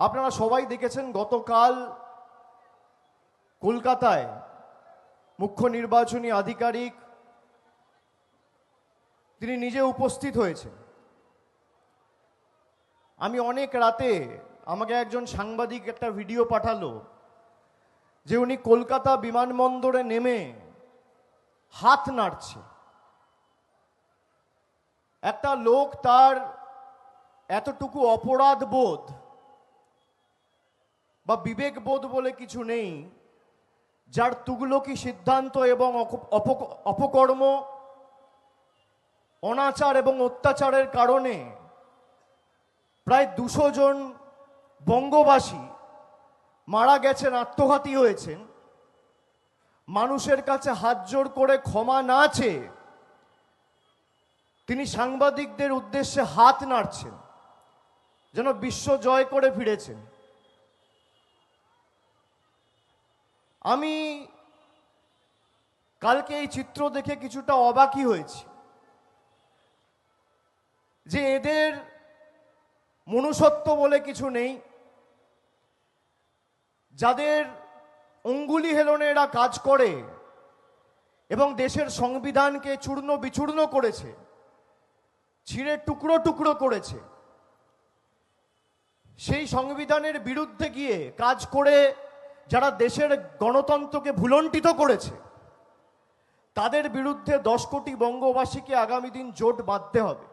আপনারা সবাই দেখেছেন গতকাল কলকাতায় মুখ্য নির্বাচনী আধিকারিক তিনি নিজে উপস্থিত হয়েছেন। আমি অনেক রাতে আমাকে একজন সাংবাদিক একটা ভিডিও পাঠালো যে উনি কলকাতা বিমানবন্দরে নেমে হাত নাড়ছে। একটা লোক তার এতটুকু অপরাধ বোধ বা বিবেক বোধ বলে কিছু নেই, যার তুগলকি সিদ্ধান্ত এবং অপকর্ম, অনাচার এবং অত্যাচারের কারণে প্রায় 200 জন বঙ্গবাসী মারা গেছেন, আত্মঘাতী হয়েছেন। মানুষের কাছে হাত জোড় করে ক্ষমা না চেয়ে তিনি সাংবাদিকদের উদ্দেশ্যে হাত নাড়ছেন, যেন বিশ্ব জয় করে ফিরেছেন। আমি কালকে এই চিত্র দেখে কিছুটা অবাকই হয়েছি যে এদের মনুষ্যত্ব বলে কিছু নেই। যাদের অঙ্গুলি হেলনে এরা কাজ করে এবং দেশের সংবিধানকে চূর্ণ বিচূর্ণ করেছে, ছিঁড়ে টুকরো টুকরো করেছে, সেই সংবিধানের বিরুদ্ধে গিয়ে কাজ করে যারা দেশের গণতন্ত্রকে ভুলণ্ঠিত করেছে, তাদের বিরুদ্ধে 10 কোটি বঙ্গবাসীকে আগামী দিন জোট বাঁধতে হবে।